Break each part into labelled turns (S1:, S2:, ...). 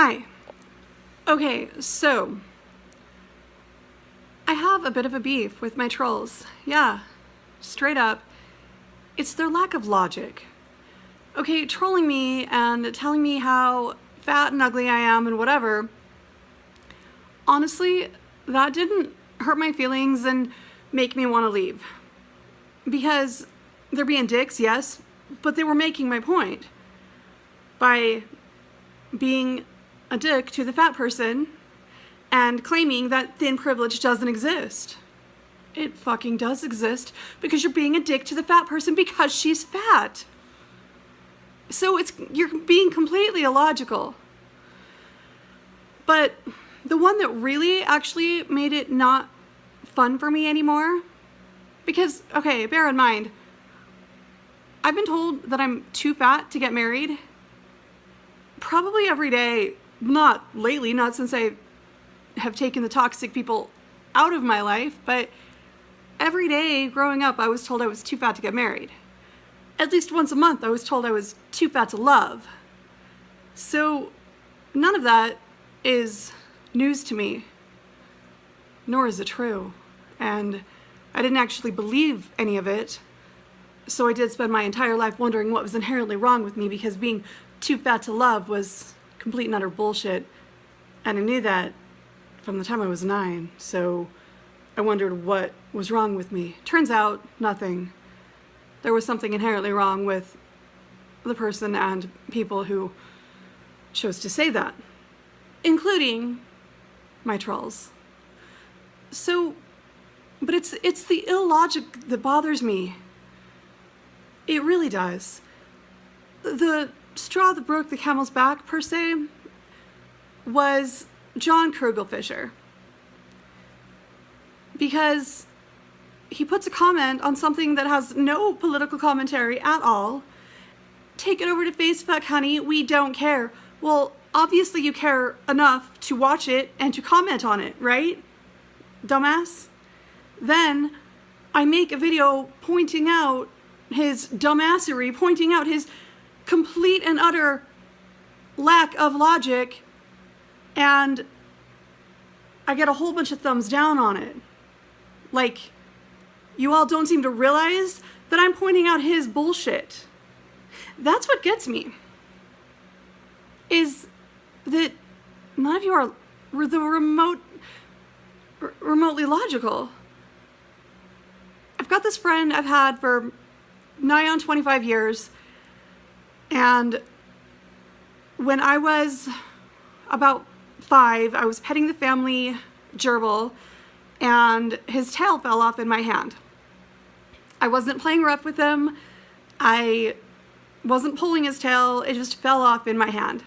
S1: Hi. Okay, so I have a bit of a beef with my trolls. Yeah, straight up. It's their lack of logic. Okay, trolling me and telling me how fat and ugly I am and whatever. Honestly, that didn't hurt my feelings and make me want to leave. Because they're being dicks, yes, but they were making my point. By being a dick to the fat person and claiming that thin privilege doesn't exist. It fucking does exist because you're being a dick to the fat person because she's fat. So you're being completely illogical. But the one that really actually made it not fun for me anymore, because, okay, bear in mind, I've been told that I'm too fat to get married probably every day. Not lately, not since I have taken the toxic people out of my life, but every day growing up I was told I was too fat to get married. At least once a month I was told I was too fat to love. So none of that is news to me, nor is it true. And I didn't actually believe any of it, so I did spend my entire life wondering what was inherently wrong with me, because being too fat to love was complete and utter bullshit, and I knew that from the time I was 9, so I wondered what was wrong with me. Turns out, nothing. There was something inherently wrong with the person and people who chose to say that, including my trolls. So, but it's the illogic that bothers me. It really does. The straw that broke the camel's back, per se, was John Fisher. Because he puts a comment on something that has no political commentary at all. Take it over to Facebook, honey, we don't care. Well, obviously you care enough to watch it and to comment on it, right? Dumbass? Then I make a video pointing out his dumbassery, pointing out his complete and utter lack of logic, and I get a whole bunch of thumbs down on it. Like, you all don't seem to realize that I'm pointing out his bullshit. That's what gets me, is that none of you are the remotely logical. I've got this friend I've had for nigh on 25 years, and when I was about 5, I was petting the family gerbil, and his tail fell off in my hand. I wasn't playing rough with him. I wasn't pulling his tail. It just fell off in my hand.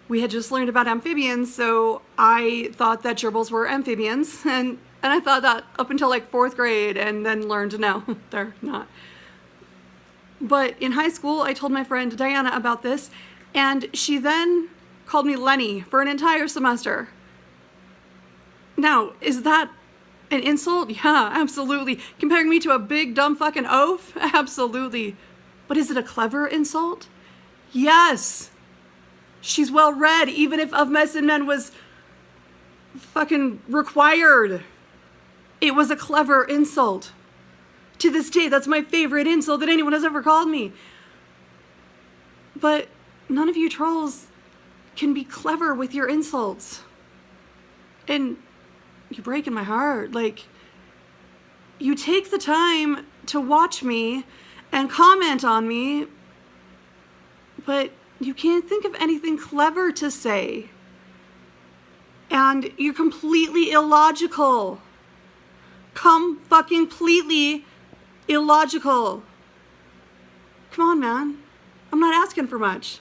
S1: We had just learned about amphibians, so I thought that gerbils were amphibians, and I thought that up until like 4th grade, and then learned no, they're not. But in high school, I told my friend Diana about this, and she then called me Lenny for an entire semester. Now, is that an insult? Yeah, absolutely. Comparing me to a big, dumb fucking oaf? Absolutely. But is it a clever insult? Yes. She's well read, even if Of Mice and Men was fucking required. It was a clever insult. To this day, that's my favorite insult that anyone has ever called me. But none of you trolls can be clever with your insults. And you're breaking my heart. Like, you take the time to watch me and comment on me, but you can't think of anything clever to say. And you're completely illogical. Completely illogical. Come on, man. I'm not asking for much.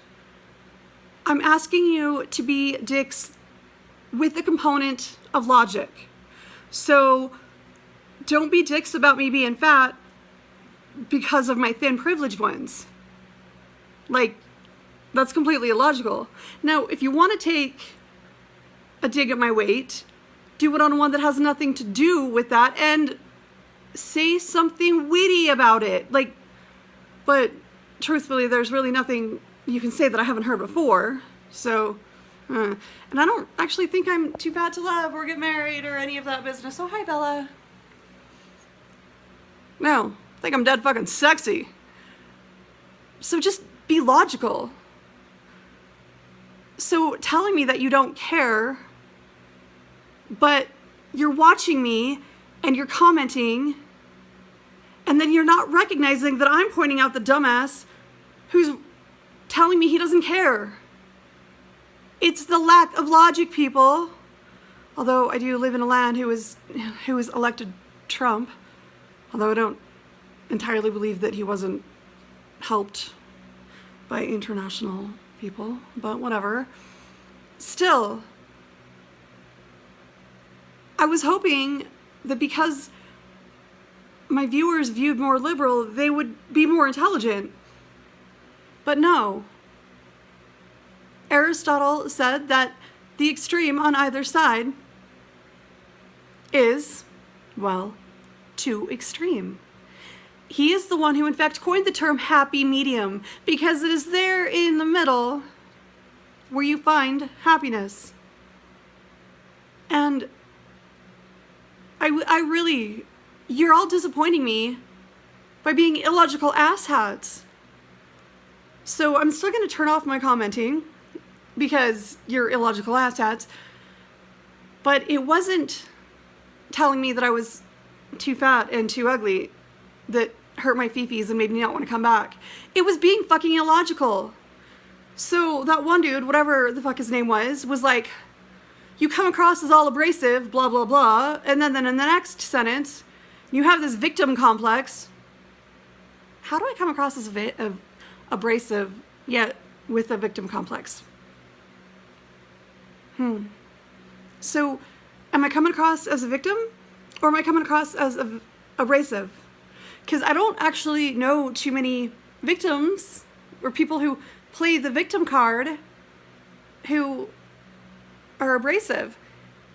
S1: I'm asking you to be dicks with the component of logic. So don't be dicks about me being fat because of my thin privileged ones. Like, that's completely illogical. Now, if you want to take a dig at my weight, do it on one that has nothing to do with that, and say something witty about it. Like, but truthfully, there's really nothing you can say that I haven't heard before. So And I don't actually think I'm too fat to love or get married or any of that business. Oh, hi, Bella. No, I think I'm dead fucking sexy. So just be logical. So telling me that you don't care, but you're watching me and you're commenting, and then you're not recognizing that I'm pointing out the dumbass who's telling me he doesn't care. It's the lack of logic, people. Although I do live in a land who was elected Trump. Although I don't entirely believe that he wasn't helped by international people, but whatever. Still, I was hoping that because my viewers viewed more liberal, they would be more intelligent. But no. Aristotle said that the extreme on either side is, well, too extreme. He is the one who in fact coined the term happy medium, because it is there in the middle where you find happiness. And I really, you're all disappointing me by being illogical asshats. So I'm still going to turn off my commenting because you're illogical asshats. But it wasn't telling me that I was too fat and too ugly that hurt my fifis and made me not want to come back. It was being fucking illogical. So that one dude, whatever the fuck his name was like, you come across as all abrasive, blah, blah, blah. And then in the next sentence, you have this victim complex. How do I come across as abrasive yet with a victim complex? So am I coming across as a victim or am I coming across as abrasive? Because I don't actually know too many victims or people who play the victim card who are abrasive.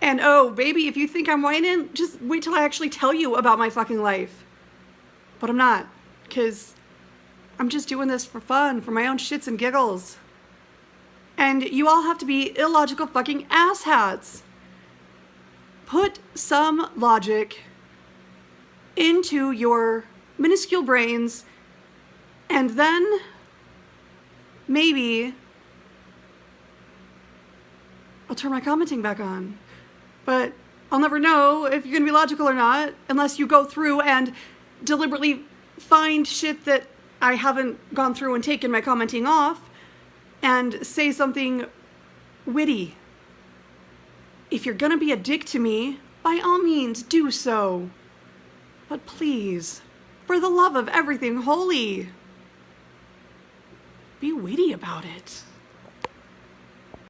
S1: And oh, baby, if you think I'm whining, just wait till I actually tell you about my fucking life. But I'm not, because I'm just doing this for fun, for my own shits and giggles. And you all have to be illogical fucking asshats. Put some logic into your minuscule brains, and then maybe I'll turn my commenting back on. But I'll never know if you're gonna be logical or not unless you go through and deliberately find shit that I haven't gone through and taken my commenting off and say something witty. If you're gonna be a dick to me, by all means do so. But please, for the love of everything holy, be witty about it.